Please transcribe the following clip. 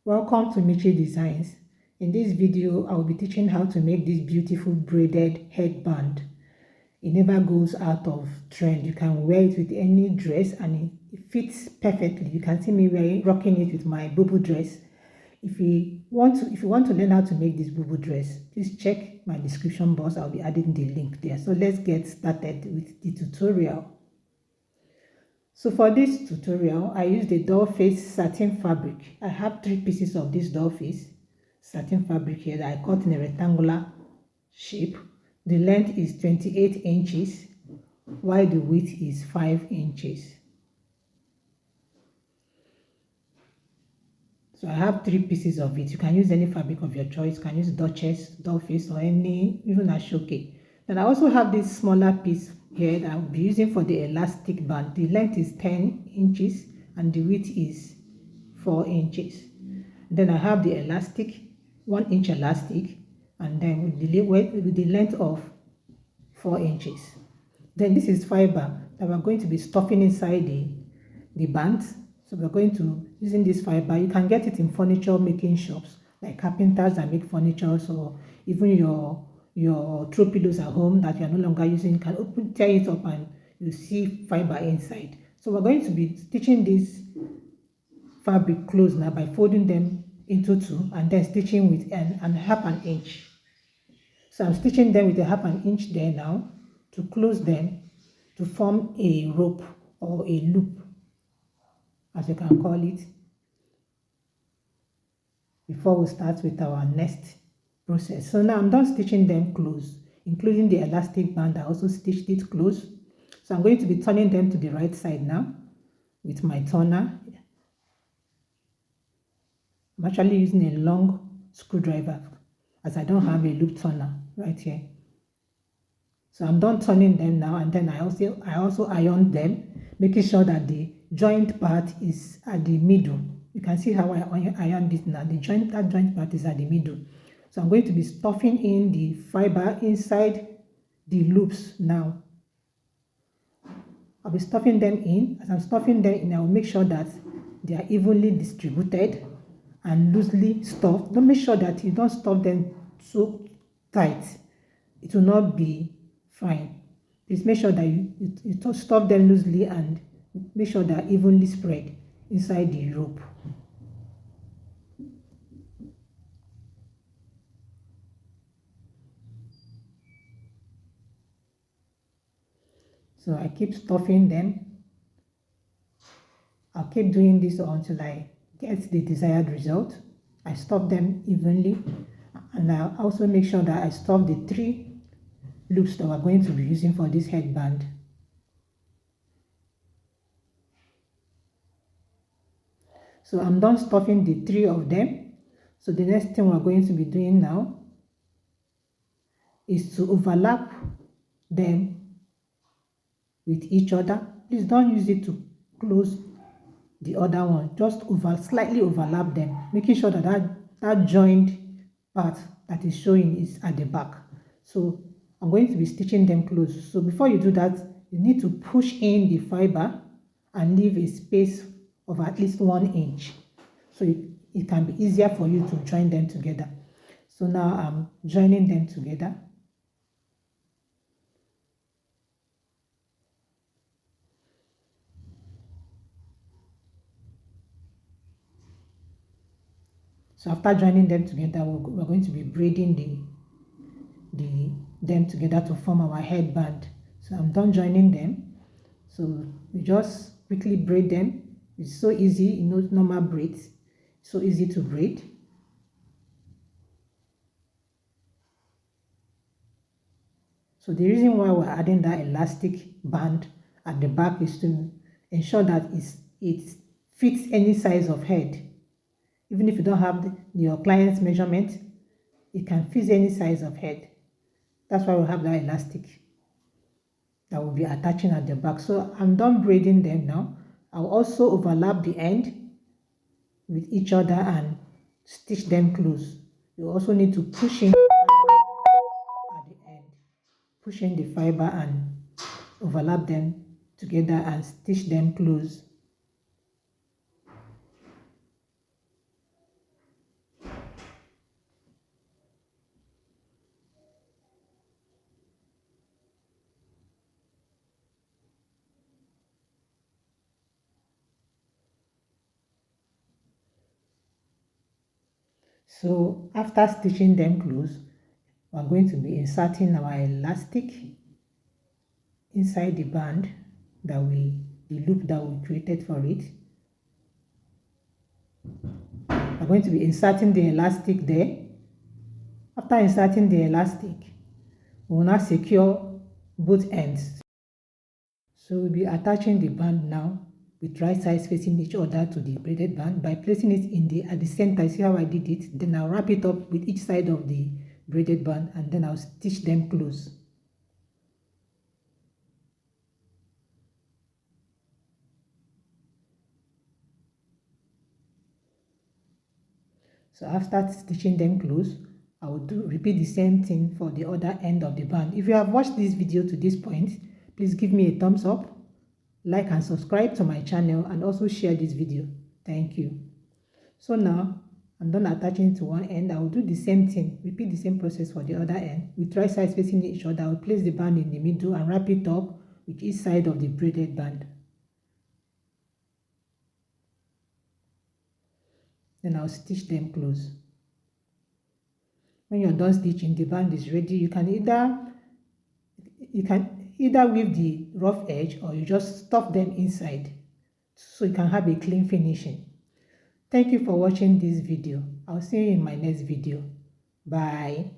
Welcome to Michi Designs. In this video, I will be teaching how to make this beautiful braided headband. It never goes out of trend. You can wear it with any dress and it fits perfectly. You can see me rocking it with my boo-boo dress. If you want to learn how to make this boo-boo dress, please check my description box. I'll be adding the link there. So let's get started with the tutorial. So for this tutorial, I used the doll face satin fabric. I have 3 pieces of this doll face satin fabric here that I cut in a rectangular shape. The length is 28 inches, while the width is 5 inches. So I have 3 pieces of it. You can use any fabric of your choice. You can use Duchess, doll face, or any, even Ashoke. Then I also have this smaller piece here that I'll be using for the elastic band. The length is 10 inches and the width is 4 inches. Then I have the elastic, 1 inch elastic, and then with the length of 4 inches. Then this is fiber that we're going to be stuffing inside the bands. So we're going to using this fiber. You can get it in furniture making shops like carpenters that make furniture, or even your throw pillows at home that you are no longer using. You can tear it up and you see fiber inside. So we're going to be stitching this fabric close now by folding them into 2 and then stitching with half an inch. So I'm stitching them with a half an inch there now to close them to form a rope or a loop, as you can call it, before we start with our next process. So now I'm done stitching them close, including the elastic band. I also stitched it close. So I'm going to be turning them to the right side now with my turner. I'm actually using a long screwdriver as I don't have a loop turner right here. So I'm done turning them now, and then I also ironed them, making sure that the joint part is at the middle. You can see how I ironed it now. That joint part is at the middle. So I'm going to be stuffing in the fiber inside the loops now. I'll be stuffing them in. As I'm stuffing them in, I will make sure that they are evenly distributed and loosely stuffed. Don't make sure that you don't stuff them so tight. It will not be fine. Please make sure that you stuff them loosely and make sure they are evenly spread inside the rope. So I keep stuffing them. I'll keep doing this until I get the desired result. I stuff them evenly, and I'll also make sure that I stuff the 3 loops that we're going to be using for this headband. So I'm done stuffing the 3 of them. So the next thing we're going to be doing now is to overlap them with each other. Please don't use it to close the other one. Just slightly overlap them, making sure that that joined part that is showing is at the back. So I'm going to be stitching them close. So before you do that, you need to push in the fiber and leave a space of at least 1 inch. So it can be easier for you to join them together. So now I'm joining them together. So after joining them together, we're going to be braiding them together to form our headband. So I'm done joining them. So we just quickly braid them. It's so easy, normal braids. So easy to braid. So the reason why we're adding that elastic band at the back is to ensure that it fits any size of head. Even if you don't have your client's measurement, it can fit any size of head. That's why we have that elastic that will be attaching at the back. So I'm done braiding them now. I'll also overlap the end with each other and stitch them close. You also need to push in at the end. Push in the fiber and overlap them together and stitch them close. So after stitching them close, we're going to be inserting our elastic inside the band the loop that we created for it. We're going to be inserting the elastic there. After inserting the elastic, we will now secure both ends. So we'll be attaching the band now with right sides facing each other to the braided band by placing it at the center. See how I did it? Then I'll wrap it up with each side of the braided band and then I'll stitch them close. So after stitching them close, I will repeat the same thing for the other end of the band. If you have watched this video to this point, please give me a thumbs up, like and subscribe to my channel, and also share this video. Thank you. So now I'm done attaching to one end. I will do the same thing, repeat the same process for the other end. With right sides facing each other, I will place the band in the middle and wrap it up with each side of the braided band. Then I'll stitch them close. When you're done stitching, the band is ready. You can either weave the rough edge or you just stuff them inside so you can have a clean finishing. Thank you for watching this video. I'll see you in my next video. Bye.